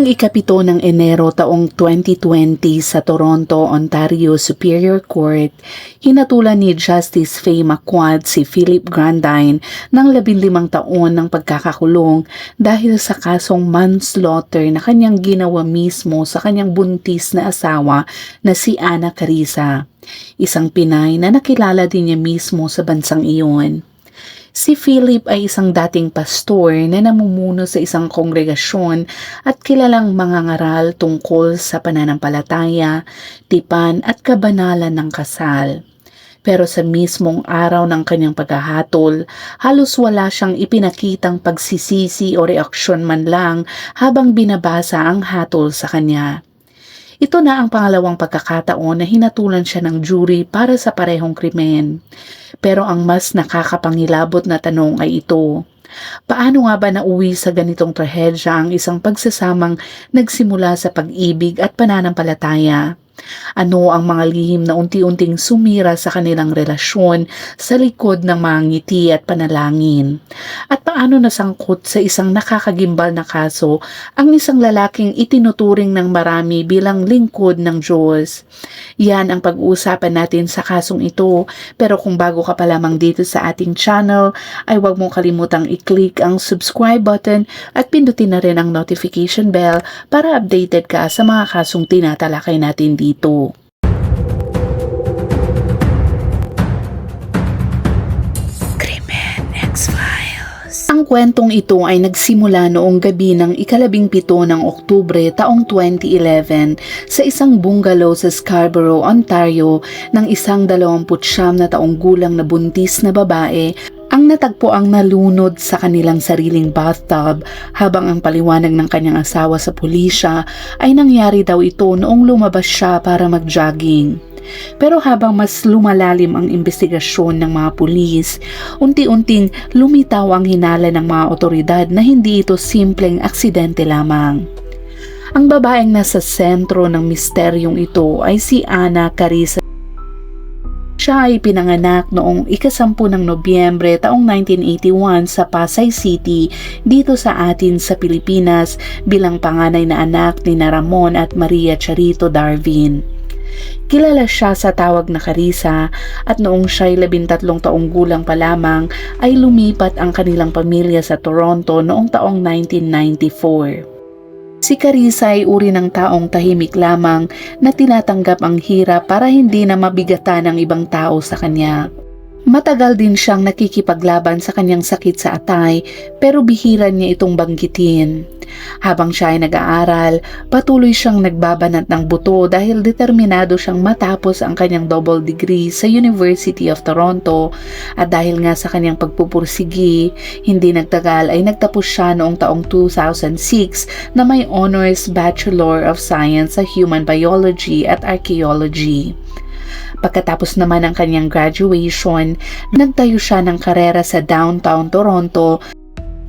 Noong ikapito ng Enero taong 2020 sa Toronto, Ontario Superior Court, hinatulan ni Justice Faye Makwad si Philip Grandine ng 15 taon ng pagkakakulong dahil sa kasong manslaughter na kanyang ginawa mismo sa kanyang buntis na asawa na si Ana Carissa, isang Pinay na nakilala din niya mismo sa bansang iyon. Si Philip ay isang dating pastor na namumuno sa isang kongregasyon at kilalang mangangaral tungkol sa pananampalataya, tipan at kabanalan ng kasal. Pero sa mismong araw ng kanyang paghahatol, halos wala siyang ipinakitang pagsisisi o reaksyon man lang habang binabasa ang hatol sa kanya. Ito na ang pangalawang pagkakataon na hinatulan siya ng jury para sa parehong krimen. Pero ang mas nakakapangilabot na tanong ay ito. Paano nga ba nauwi sa ganitong trahedya ang isang pagsasamang nagsimula sa pag-ibig at pananampalataya? Ano ang mga lihim na unti-unting sumira sa kanilang relasyon sa likod ng mga ngiti at panalangin? At paano nasangkot sa isang nakakagimbal na kaso ang isang lalaking itinuturing ng marami bilang lingkod ng Diyos? Yan ang pag-uusapan natin sa kasong ito. Pero kung bago ka pa lamang dito sa ating channel, ay huwag mong kalimutang i-click ang subscribe button at pindutin na rin ang notification bell para updated ka sa mga kasong tinatalakay natin dito. Krimen X-Files. Ang kwentong ito ay nagsimula noong gabi ng ika-17 ng Oktubre taong 2011 sa isang bungalow sa Scarborough, Ontario ng isang 29 na taong gulang na buntis na babae ang natagpo ang nalunod sa kanilang sariling bathtub habang ang paliwanag ng kanyang asawa sa pulisya ay nangyari daw ito noong lumabas siya para mag-jogging. Pero habang mas lumalalim ang investigasyon ng mga pulis, unti-unting lumitaw ang hinala ng mga otoridad na hindi ito simpleng aksidente lamang. Ang babaeng nasa sentro ng misteryong ito ay si Ana Carissa. Siya ay pinanganak noong ika-10 ng Nobyembre taong 1981 sa Pasay City dito sa atin sa Pilipinas bilang panganay na anak ni Ramon at Maria Charito Darvin. Kilala siya sa tawag na Carissa at noong siya'y 13 taong gulang pa lamang ay lumipat ang kanilang pamilya sa Toronto noong taong 1994. Si Carissa ay uri ng taong tahimik lamang na tinatanggap ang hirap para hindi na mabigatan ng ibang tao sa kanya. Matagal din siyang nakikipaglaban sa kanyang sakit sa atay pero bihira niya itong banggitin. Habang siya ay nag-aaral, patuloy siyang nagbabanat ng buto dahil determinado siyang matapos ang kanyang double degree sa University of Toronto at dahil nga sa kanyang pagpupursigi, hindi nagtagal ay nagtapos siya noong taong 2006 na may Honors Bachelor of Science sa Human Biology at Archaeology. Pagkatapos naman ng kanyang graduation, nagtayo siya ng karera sa downtown Toronto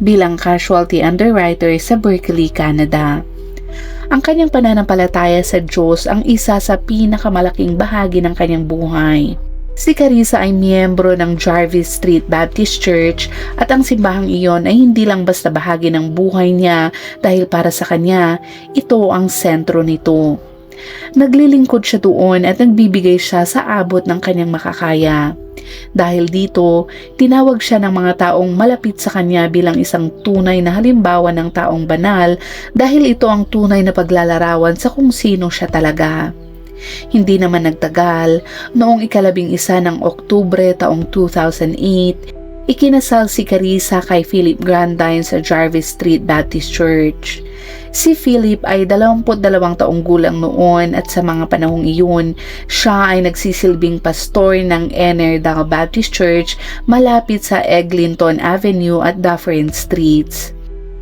bilang casualty underwriter sa Berkeley, Canada. Ang kanyang pananampalataya sa Diyos ang isa sa pinakamalaking bahagi ng kanyang buhay. Si Carissa ay miyembro ng Jarvis Street Baptist Church at ang simbahang iyon ay hindi lang basta bahagi ng buhay niya dahil para sa kanya, ito ang sentro nito. Naglilingkod siya doon at nagbibigay siya sa abot ng kanyang makakaya. Dahil dito, tinawag siya ng mga taong malapit sa kanya bilang isang tunay na halimbawa ng taong banal dahil ito ang tunay na paglalarawan sa kung sino siya talaga. Hindi naman nagtagal, noong ika-11 ng Oktubre taong 2008, ikinasal si Carissa kay Philip Grandine sa Jarvis Street Baptist Church. Si Philip ay 22 taong gulang noon at sa mga panahong iyon, siya ay nagsisilbing pastor ng Enerdale Baptist Church malapit sa Eglinton Avenue at Dufferin Streets.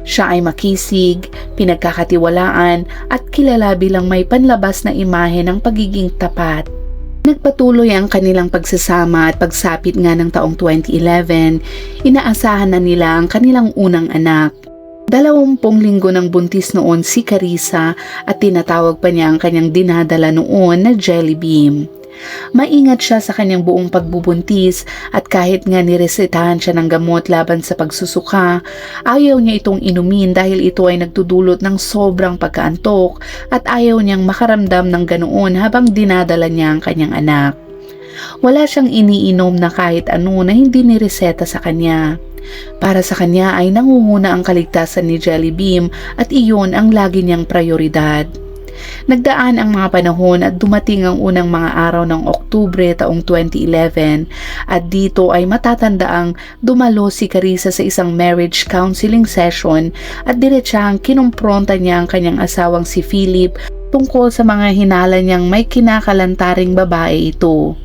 Siya ay makisig, pinagkakatiwalaan at kilala bilang may panlabas na imahe ng pagiging tapat. Nagpatuloy ang kanilang pagsasama at pagsapit nga ng taong 2011, inaasahan na nila ang kanilang unang anak. 20 linggo ng buntis noon si Carissa at tinatawag pa niya ang kanyang dinadala noon na Jelly Bean. Maingat siya sa kanyang buong pagbubuntis at kahit nga niresetahan siya ng gamot laban sa pagsusuka, ayaw niya itong inumin dahil ito ay nagdudulot ng sobrang pagkaantok at ayaw niyang makaramdam ng ganoon habang dinadala niya ang kanyang anak. Wala siyang iniinom na kahit ano na hindi nireseta sa kanya. Para sa kanya ay nangunguna ang kaligtasan ni Jelly Bean at iyon ang lagi niyang prioridad. Nagdaan ang mga panahon at dumating ang unang mga araw ng Oktubre taong 2011 at dito ay matatandaang dumalo si Carissa sa isang marriage counseling session at diretsahang kinumpronta niya ang kanyang asawang si Philip tungkol sa mga hinala niyang may kinakalantaring babae ito.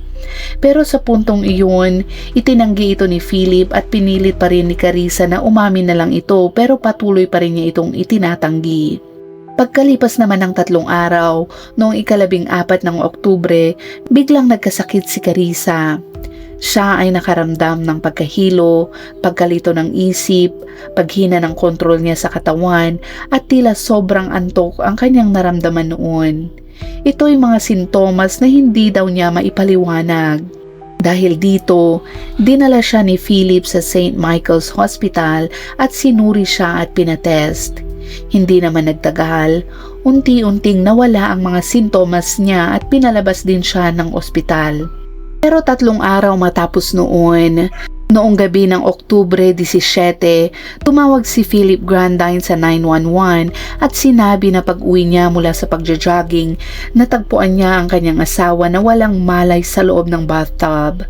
Pero sa puntong iyon, itinanggi ito ni Philip at pinilit pa rin ni Carissa na umamin na lang ito pero patuloy pa rin niya itong itinatanggi. Pagkalipas naman ng 3 araw, noong 14 ng Oktubre, biglang nagkasakit si Carissa. Siya ay nakaramdam ng pagkahilo, pagkalito ng isip, paghina ng kontrol niya sa katawan at tila sobrang antok ang kanyang naramdaman noon. Ito'y mga sintomas na hindi daw niya maipaliwanag. Dahil dito, dinala siya ni Philip sa St. Michael's Hospital at sinuri siya at pinatest. Hindi naman nagtagal, unti-unting nawala ang mga sintomas niya at pinalabas din siya ng ospital. Pero 3 araw matapos noong gabi ng Oktubre 17, tumawag si Philip Grandine sa 911 at sinabi na pag-uwi niya mula sa pagja-jogging, natagpuan niya ang kanyang asawa na walang malay sa loob ng bathtub.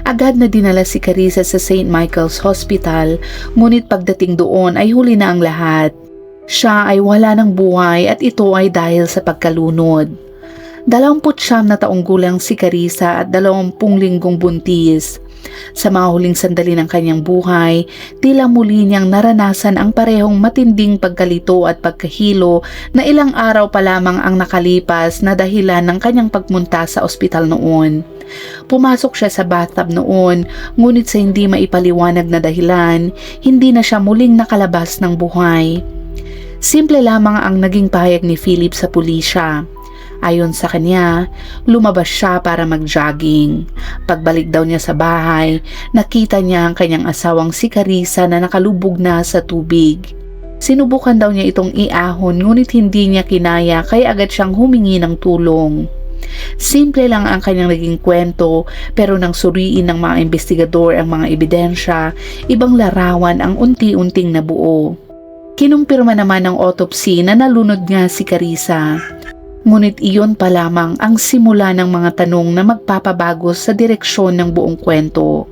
Agad na dinala si Carissa sa St. Michael's Hospital, ngunit pagdating doon ay huli na ang lahat. Siya ay wala ng buhay at ito ay dahil sa pagkalunod. 29 na taong gulang si Carissa at 20 linggong buntis. Sa mga huling sandali ng kanyang buhay, tila muli niyang naranasan ang parehong matinding pagkalito at pagkahilo na ilang araw pa lamang ang nakalipas na dahilan ng kanyang pagmunta sa ospital noon. Pumasok siya sa bathtub noon, ngunit sa hindi maipaliwanag na dahilan, hindi na siya muling nakalabas ng buhay. Simple lamang ang naging pahayag ni Philip sa pulisya. Ayon sa kanya, lumabas siya para mag-jogging. Pagbalik daw niya sa bahay, nakita niya ang kanyang asawang si Carissa na nakalubog na sa tubig. Sinubukan daw niya itong iahon ngunit hindi niya kinaya kaya agad siyang humingi ng tulong. Simple lang ang kanyang naging kwento pero nang suriin ng mga investigador ang mga ebidensya, ibang larawan ang unti-unting nabuo. Kinumpirma naman ng autopsy na nalunod nga si Carissa. Ngunit iyon pa lamang ang simula ng mga tanong na magpapabago sa direksyon ng buong kwento.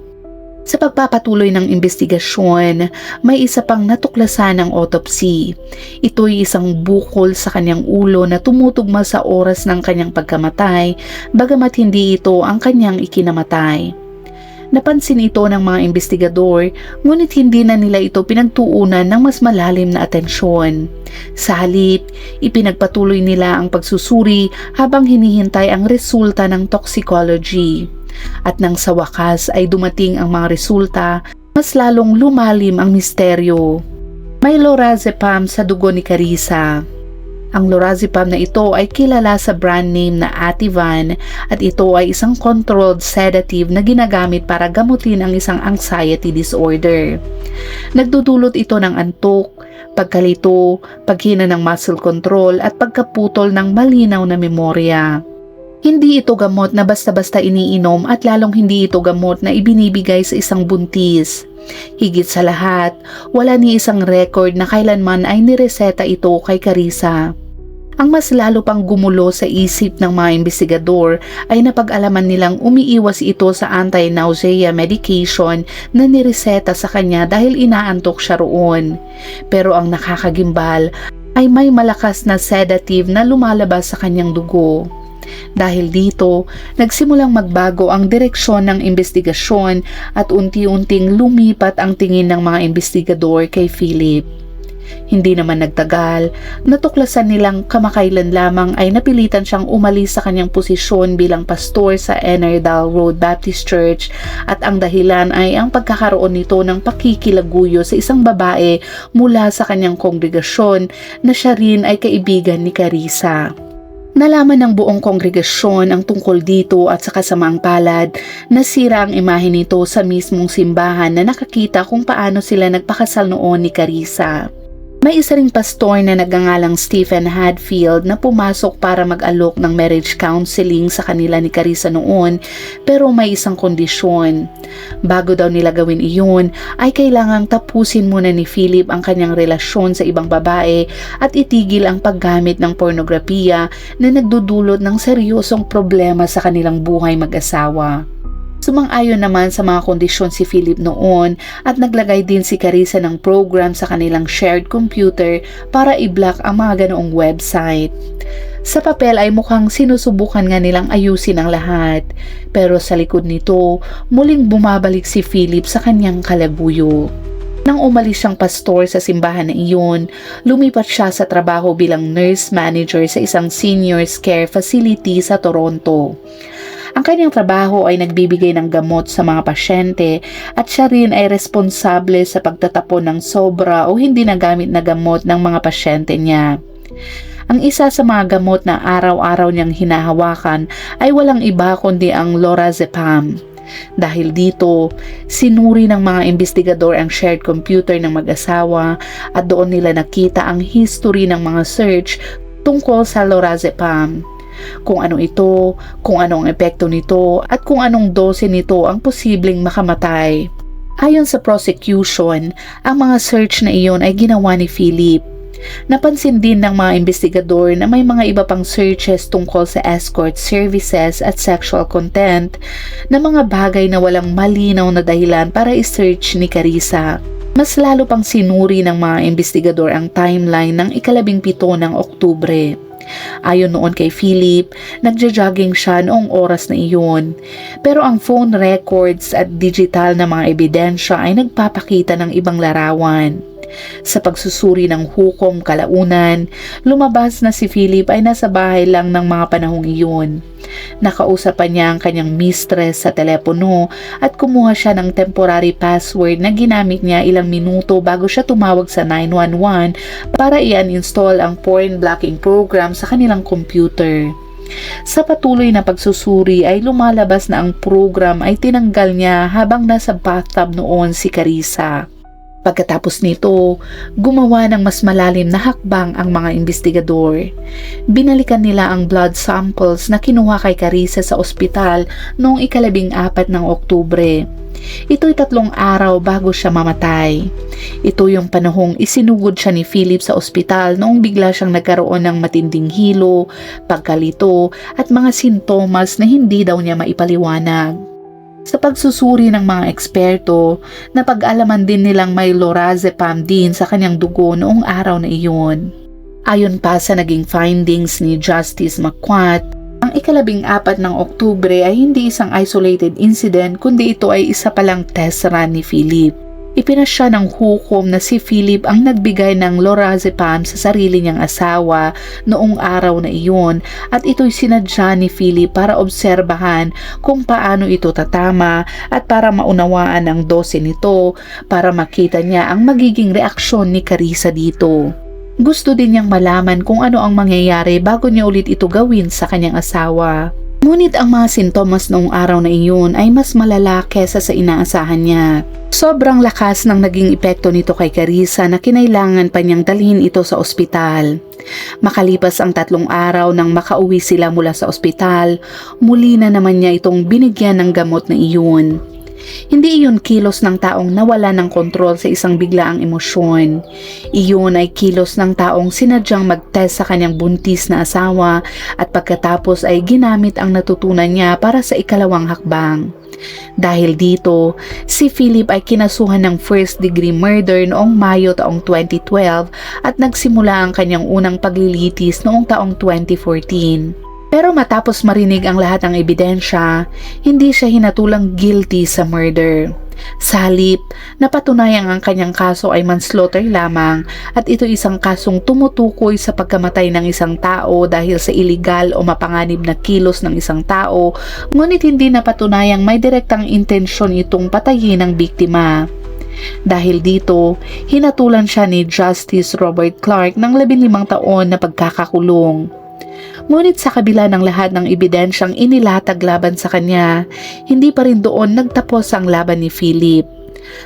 Sa pagpapatuloy ng investigasyon, may isa pang natuklasan ng autopsy. Ito'y isang bukol sa kanyang ulo na tumutugma sa oras ng kanyang pagkamatay, bagamat hindi ito ang kanyang ikinamatay. Napansin ito ng mga investigador, ngunit hindi na nila ito pinagtuunan ng mas malalim na atensyon. Sa halip, ipinagpatuloy nila ang pagsusuri habang hinihintay ang resulta ng toxicology. At nang sa wakas ay dumating ang mga resulta, mas lalong lumalim ang misteryo. May lorazepam sa dugo ni Carissa. Ang lorazepam na ito ay kilala sa brand name na Ativan at ito ay isang controlled sedative na ginagamit para gamutin ang isang anxiety disorder. Nagdudulot ito ng antok, pagkalito, paghina ng muscle control at pagkaputol ng malinaw na memorya. Hindi ito gamot na basta-basta iniinom at lalong hindi ito gamot na ibinibigay sa isang buntis. Higit sa lahat, wala ni isang record na kailanman ay nireseta ito kay Carissa. Ang mas lalo pang gumulo sa isip ng mga investigador ay napag-alaman nilang umiiwas ito sa anti-nausea medication na nireseta sa kanya dahil inaantok siya roon. Pero ang nakakagimbal ay may malakas na sedative na lumalabas sa kanyang dugo. Dahil dito, nagsimulang magbago ang direksyon ng investigasyon at unti-unting lumipat ang tingin ng mga investigador kay Philip. Hindi naman nagtagal, natuklasan nilang kamakailan lamang ay napilitan siyang umalis sa kanyang posisyon bilang pastor sa Enerdale Road Baptist Church at ang dahilan ay ang pagkakaroon nito ng pakikilaguyo sa isang babae mula sa kanyang kongregasyon na siya rin ay kaibigan ni Carissa. Nalaman ng buong kongregasyon ang tungkol dito at sa kasamaang palad, nasira ang imahe nito sa mismong simbahan na nakakita kung paano sila nagpakasal noon ni Carissa. May isa ring pastor na nagngangalang Stephen Hadfield na pumasok para mag-alok ng marriage counseling sa kanila ni Carissa noon, pero may isang kondisyon. Bago daw nila gawin iyon, ay kailangang tapusin muna ni Philip ang kanyang relasyon sa ibang babae at itigil ang paggamit ng pornografiya na nagdudulot ng seryosong problema sa kanilang buhay mag-asawa. Sumang-ayon naman sa mga kondisyon si Philip noon at naglagay din si Carissa ng program sa kanilang shared computer para i-block ang mga ganoong website. Sa papel ay mukhang sinusubukan nga nilang ayusin ang lahat, pero sa likod nito, muling bumabalik si Philip sa kanyang kalabuyo. Nang umalis siyang pastor sa simbahan na iyon, lumipat siya sa trabaho bilang nurse manager sa isang seniors care facility sa Toronto. Ang kanyang trabaho ay nagbibigay ng gamot sa mga pasyente at siya rin ay responsable sa pagtatapon ng sobra o hindi nagamit na gamot ng mga pasyente niya. Ang isa sa mga gamot na araw-araw niyang hinahawakan ay walang iba kundi ang lorazepam. Dahil dito, sinuri ng mga investigador ang shared computer ng mag-asawa at doon nila nakita ang history ng mga search tungkol sa lorazepam. Kung ano ito, kung ano ang epekto nito, at kung anong dose nito ang posibleng makamatay. Ayon sa prosecution, ang mga search na iyon ay ginawa ni Philip. Napansin din ng mga investigador na may mga iba pang searches tungkol sa escort services at sexual content na mga bagay na walang malinaw na dahilan para i-search ni Carissa. Mas lalo pang sinuri ng mga investigador ang timeline ng 17 ng Oktubre. Ayon noon kay Philip, nagja-jogging siya noong oras na iyon. Pero ang phone records at digital na mga ebidensya ay nagpapakita ng ibang larawan. Sa pagsusuri ng hukom kalaunan, lumabas na si Philip ay nasa bahay lang ng mga panahong iyon. Nakausapan niya ang kanyang mistress sa telepono at kumuha siya ng temporary password na ginamit niya ilang minuto bago siya tumawag sa 911 para i-uninstall ang porn blocking program sa kanilang computer. Sa patuloy na pagsusuri ay lumalabas na ang program ay tinanggal niya habang nasa bathtub noon si Carissa. Pagkatapos nito, gumawa ng mas malalim na hakbang ang mga investigador. Binalikan nila ang blood samples na kinuha kay Carissa sa ospital noong 14 ng Oktubre. Ito'y 3 araw bago siya mamatay. Ito yung panahong isinugod siya ni Philip sa ospital noong bigla siyang nagkaroon ng matinding hilo, pagkalito at mga sintomas na hindi daw niya maipaliwanag. Sa pagsusuri ng mga eksperto, napag-alaman din nilang may lorazepam din sa kanyang dugo noong araw na iyon. Ayon pa sa naging findings ni Justice McQuat, ang 14 ng Oktubre ay hindi isang isolated incident kundi ito ay isa palang test run ni Philip. Ipinasya ng hukom na si Philip ang nagbigay ng lorazepam sa sarili niyang asawa noong araw na iyon at ito'y sinadya ni Philip para obserbahan kung paano ito tatama at para maunawaan ang dose nito para makita niya ang magiging reaksyon ni Carissa dito. Gusto din niyang malaman kung ano ang mangyayari bago niya ulit ito gawin sa kanyang asawa. Ngunit ang mga sintomas noong araw na iyon ay mas malala kesa sa inaasahan niya. Sobrang lakas ng naging epekto nito kay Carissa na kinailangan pa niyang dalhin ito sa ospital. Makalipas ang 3 araw nang makauwi sila mula sa ospital, muli na naman niya itong binigyan ng gamot na iyon. Hindi iyon kilos ng taong nawala ng kontrol sa isang biglaang emosyon. Iyon ay kilos ng taong sinadyang mag-test sa kanyang buntis na asawa at pagkatapos ay ginamit ang natutunan niya para sa ikalawang hakbang. Dahil dito, si Philip ay kinasuhan ng first-degree murder noong Mayo taong 2012 at nagsimula ang kanyang unang paglilitis noong taong 2014. Pero matapos marinig ang lahat ng ebidensya, hindi siya hinatulang guilty sa murder. Sa halip, napatunayang ang kanyang kaso ay manslaughter lamang at ito isang kasong tumutukoy sa pagkamatay ng isang tao dahil sa iligal o mapanganib na kilos ng isang tao, ngunit hindi napatunayang may direktang intensyon itong patayin ang biktima. Dahil dito, hinatulan siya ni Justice Robert Clark ng 15 taon na pagkakakulong. Ngunit sa kabila ng lahat ng ebidensyang inilatag laban sa kanya, hindi pa rin doon nagtapos ang laban ni Philip.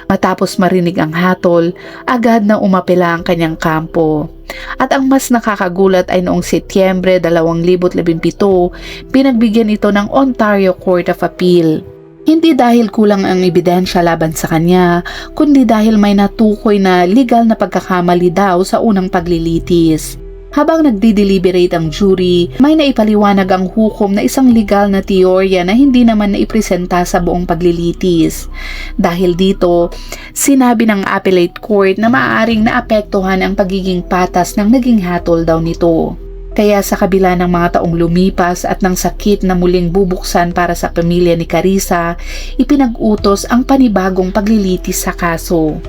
Matapos marinig ang hatol, agad na umapela ang kanyang kampo. At ang mas nakakagulat ay noong Setyembre 2017, pinagbigyan ito ng Ontario Court of Appeal. Hindi dahil kulang ang ebidensya laban sa kanya, kundi dahil may natukoy na legal na pagkakamali daw sa unang paglilitis. Habang nagdi-deliberate ang jury, may naipaliwanag ang hukom na isang legal na teorya na hindi naman naipresenta sa buong paglilitis. Dahil dito, sinabi ng appellate court na maaaring naapektuhan ang pagiging patas ng naging hatol daw nito. Kaya sa kabila ng mga taong lumipas at ng sakit na muling bubuksan para sa pamilya ni Carissa, ipinag-utos ang panibagong paglilitis sa kaso.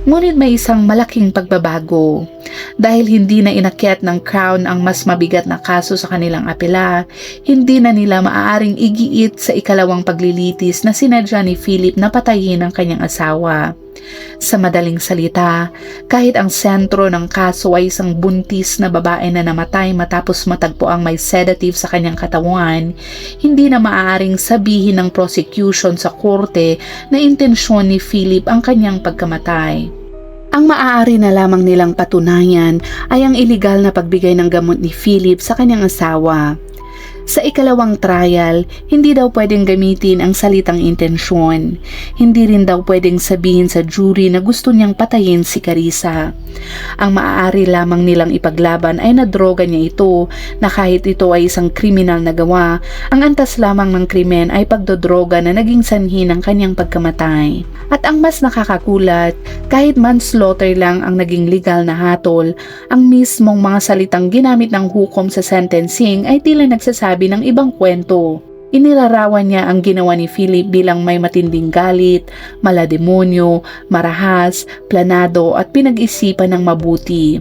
Ngunit may isang malaking pagbabago. Dahil hindi na inakyat ng Crown ang mas mabigat na kaso sa kanilang apela, hindi na nila maaaring igiit sa ikalawang paglilitis na sinadya ni Philip na patayin ang kanyang asawa. Sa madaling salita, kahit ang sentro ng kaso ay isang buntis na babae na namatay matapos matagpo ang may sedative sa kanyang katawan, hindi na maaaring sabihin ng prosecution sa korte na intensyon ni Philip ang kanyang pagkamatay. Ang maaari na lamang nilang patunayan ay ang iligal na pagbigay ng gamot ni Philip sa kanyang asawa. Sa ikalawang trial, hindi daw pwedeng gamitin ang salitang intensyon. Hindi rin daw pwedeng sabihin sa jury na gusto niyang patayin si Carissa. Ang maaari lamang nilang ipaglaban ay nadroga niya ito, na kahit ito ay isang kriminal na gawa, ang antas lamang ng krimen ay pagdodroga na naging sanhi ng kanyang pagkamatay. At ang mas nakakagulat, kahit manslaughter lang ang naging legal na hatol, ang mismong mga salitang ginamit ng hukom sa sentencing ay tila nagsasabi ng ibang kwento. Inilarawan niya ang ginawa ni Philip bilang may matinding galit, malademonyo, marahas, planado at pinag-isipan ng mabuti.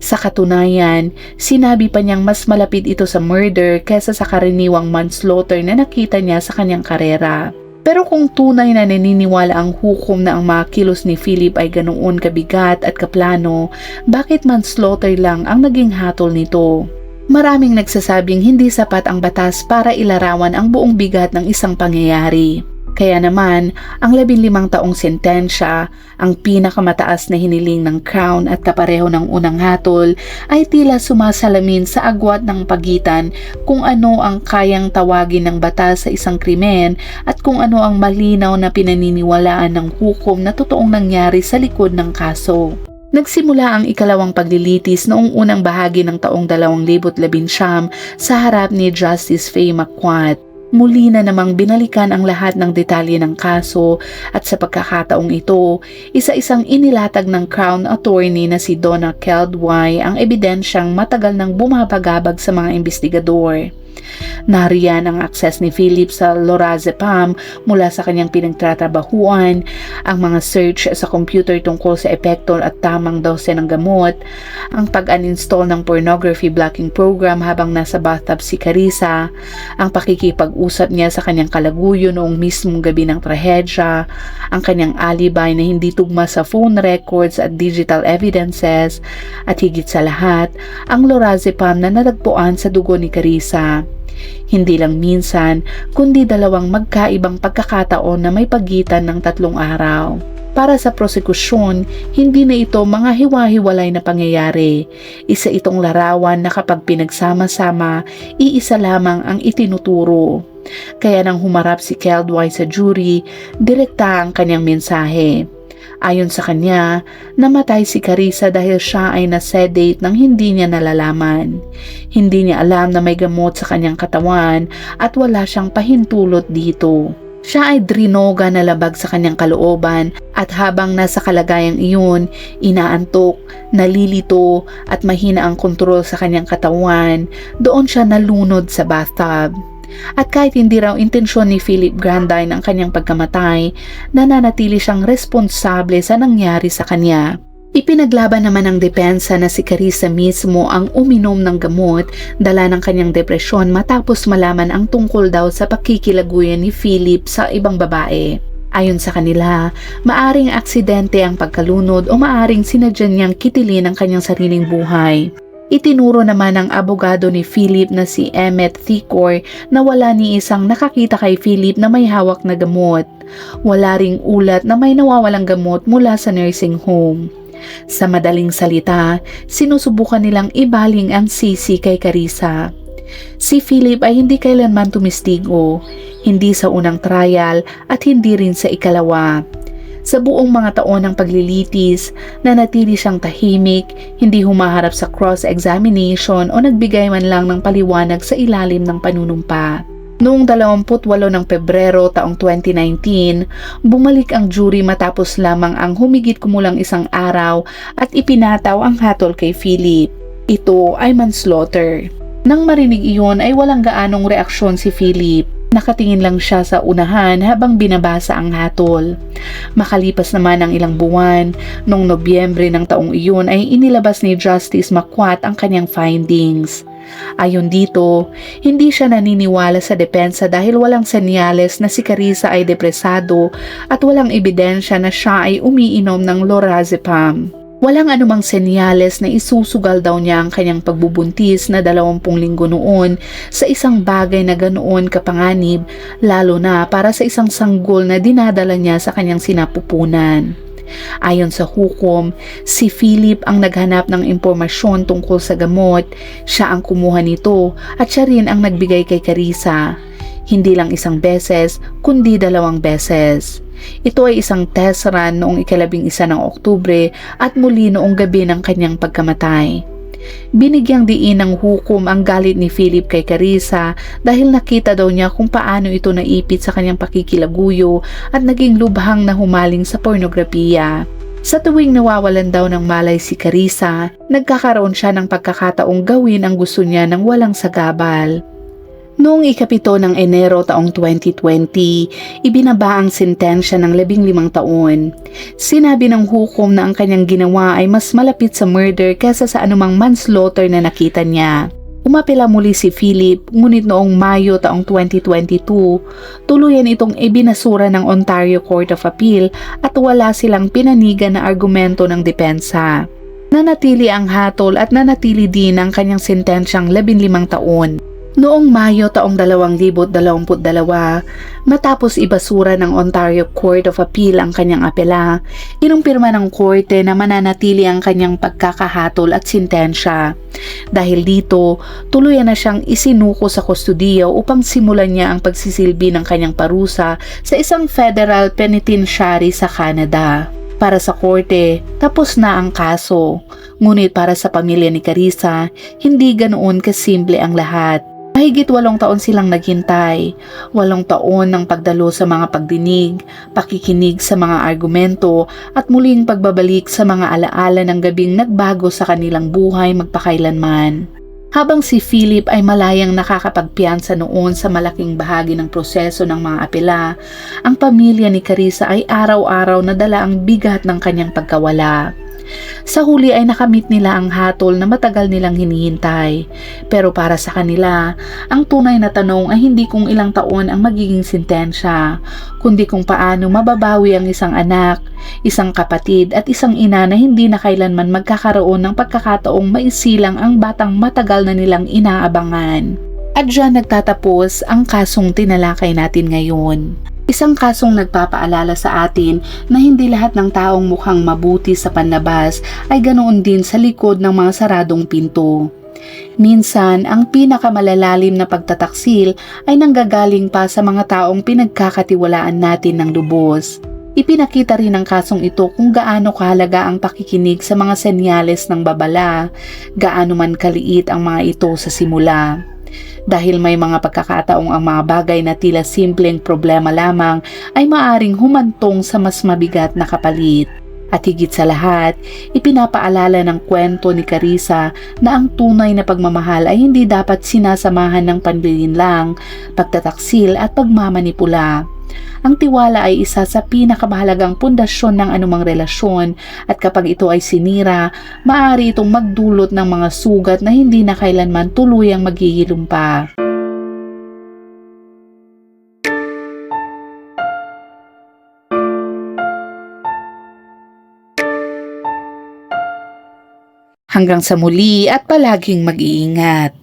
Sa katunayan, sinabi pa niyang mas malapit ito sa murder kaysa sa karaniwang manslaughter na nakita niya sa kanyang karera. Pero kung tunay na naniniwala ang hukom na ang mga kilos ni Philip ay ganoon kabigat at kaplano, bakit manslaughter lang ang naging hatol nito? Maraming nagsasabing hindi sapat ang batas para ilarawan ang buong bigat ng isang pangyayari. Kaya naman, ang 15 taong sentensya, ang pinakamataas na hiniling ng Crown at kapareho ng unang hatol, ay tila sumasalamin sa agwat ng pagitan kung ano ang kayang tawagin ng batas sa isang krimen at kung ano ang malinaw na pinaniniwalaan ng hukom na totoong nangyari sa likod ng kaso. Nagsimula ang ikalawang paglilitis noong unang bahagi ng taong 2019 sa harap ni Justice Faye McQuaid. Muli na namang binalikan ang lahat ng detalye ng kaso at sa pagkakataong ito, isa-isang inilatag ng Crown Attorney na si Donna Keldway ang ebidensyang matagal nang bumabagabag sa mga investigador. Nariyan ang access ni Philip sa lorazepam mula sa kanyang pinagtatrabahuan, ang mga search sa computer tungkol sa epekto at tamang dose ng gamot, ang pag-uninstall ng pornography blocking program habang nasa bathtub si Carissa, ang pakikipag-usap niya sa kanyang kalaguyo noong mismong gabi ng trahedya, ang kanyang alibi na hindi tugma sa phone records at digital evidences, at higit sa lahat, ang lorazepam na natagpuan sa dugo ni Carissa. Hindi lang minsan, kundi dalawang magkaibang pagkakataon na may pagitan ng 3 araw. Para sa prosekusyon, hindi na ito mga hiwa-hiwalay na pangyayari. Isa itong larawan na kapag pinagsama-sama, iisa lamang ang itinuturo. Kaya nang humarap si Keldway sa jury, direkta ang kanyang mensahe. Ayon sa kanya, namatay si Carissa dahil siya ay nasedate nang hindi niya nalalaman. Hindi niya alam na may gamot sa kanyang katawan at wala siyang pahintulot dito. Siya ay drinoga na labag sa kanyang kalooban at habang nasa kalagayang iyon, inaantok, nalilito at mahina ang kontrol sa kanyang katawan, doon siya nalunod sa bathtub. At kahit hindi raw intensyon ni Philip Grandine ang kanyang pagkamatay, nananatili siyang responsable sa nangyari sa kanya. Ipinaglaban naman ng depensa na si Carissa mismo ang uminom ng gamot dala ng kanyang depresyon matapos malaman ang tungkol daw sa pakikilaguyan ni Philip sa ibang babae. Ayon sa kanila, maaring aksidente ang pagkalunod o maaring sinadya niyang kitilin ang kanyang sariling buhay. Itinuro naman ng abogado ni Philip na si Emmett Thicor na wala ni isang nakakita kay Philip na may hawak na gamot. Wala ring ulat na may nawawalang gamot mula sa nursing home. Sa madaling salita, sinusubukan nilang ibaling ang sisi kay Carissa. Si Philip ay hindi kailanman tumistigo, hindi sa unang trial at hindi rin sa ikalawa. Sa buong mga taon ng paglilitis, nanatili siyang tahimik, hindi humaharap sa cross-examination o nagbigay man lang ng paliwanag sa ilalim ng panunumpa. Noong 28 ng Pebrero taong 2019, bumalik ang jury matapos lamang ang humigit kumulang isang araw at ipinataw ang hatol kay Philip. Ito ay manslaughter. Nang marinig iyon ay walang gaanong reaksyon si Philip. Nakatingin lang siya sa unahan habang binabasa ang hatol. Makalipas naman ang ilang buwan, noong Nobyembre ng taong iyon ay inilabas ni Justice Marquardt ang kanyang findings. Ayon dito, hindi siya naniniwala sa depensa dahil walang senyales na si Carissa ay depresado at walang ebidensya na siya ay umiinom ng lorazepam. Walang anumang senyales na isusugal daw niya ang kanyang pagbubuntis na 20 linggo noon sa isang bagay na ganoon kapanganib, lalo na para sa isang sanggol na dinadala niya sa kanyang sinapupunan. Ayon sa hukom, si Philip ang naghanap ng impormasyon tungkol sa gamot, siya ang kumuha nito at siya rin ang nagbigay kay Carissa. Hindi lang isang beses, kundi 2 beses. Ito ay isang test run noong 11 ng Oktubre at muli noong gabi ng kanyang pagkamatay. Binigyang diin ng hukom ang galit ni Philip kay Carissa dahil nakita daw niya kung paano ito naipit sa kanyang pakikilaguyo at naging lubhang na humaling sa pornografiya. Sa tuwing nawawalan daw ng malay si Carissa, nagkakaroon siya ng pagkakataong gawin ang gusto niya ng walang sagabal. Noong 7 ng Enero taong 2020, ibinaba ang sentensya ng 15 taon. Sinabi ng hukom na ang kanyang ginawa ay mas malapit sa murder kaysa sa anumang manslaughter na nakita niya. Umapela muli si Philip, ngunit noong Mayo taong 2022, tuluyan itong ibinasura ng Ontario Court of Appeal at wala silang pinanigan na argumento ng depensa. Nanatili ang hatol at nanatili din ang kanyang sentensyang 15 taon. Noong Mayo taong 2022, matapos ibasura ng Ontario Court of Appeal ang kanyang apela, inumpirma ng korte na mananatili ang kanyang pagkakahatol at sintensya. Dahil dito, tuluyan na siyang isinuko sa kustudiya upang simulan niya ang pagsisilbi ng kanyang parusa sa isang federal penitentiary sa Canada. Para sa korte, tapos na ang kaso. Ngunit para sa pamilya ni Carissa, hindi ganoon kasimple ang lahat. Mahigit 8 taon silang naghintay, 8 taon ng pagdalo sa mga pagdinig, pakikinig sa mga argumento at muling pagbabalik sa mga alaala ng gabing nagbago sa kanilang buhay magpakailanman. Habang si Philip ay malayang nakakapagpiyansa noon sa malaking bahagi ng proseso ng mga apela, ang pamilya ni Carissa ay araw-araw na dala ang bigat ng kanyang pagkawala. Sa huli ay nakamit nila ang hatol na matagal nilang hinihintay. Pero para sa kanila, ang tunay na tanong ay hindi kung ilang taon ang magiging sentensya, kundi kung paano mababawi ang isang anak, isang kapatid at isang ina na hindi na kailanman magkakaroon ng pagkakataong maisilang ang batang matagal na nilang inaabangan. At diyan nagtatapos ang kasong tinalakay natin ngayon. Isang kasong nagpapaalala sa atin na hindi lahat ng taong mukhang mabuti sa panlabas ay ganoon din sa likod ng mga saradong pinto. Minsan, ang pinakamalalalim na pagtataksil ay nanggagaling pa sa mga taong pinagkakatiwalaan natin ng lubos. Ipinakita rin ng kasong ito kung gaano kahalaga ang pakikinig sa mga senyales ng babala, gaano man kaliit ang mga ito sa simula. Dahil may mga pagkakataong ang mga bagay na tila simpleng problema lamang ay maaring humantong sa mas mabigat na kapalit. At higit sa lahat, ipinapaalala ng kwento ni Carissa na ang tunay na pagmamahal ay hindi dapat sinasamahan ng panlilinlang, pagtataksil at pagmamanipula. Ang tiwala ay isa sa pinakamahalagang pundasyon ng anumang relasyon at kapag ito ay sinira, maaari itong magdulot ng mga sugat na hindi na kailanman tuluyang maghihilom pa. Hanggang sa muli at palaging mag-iingat.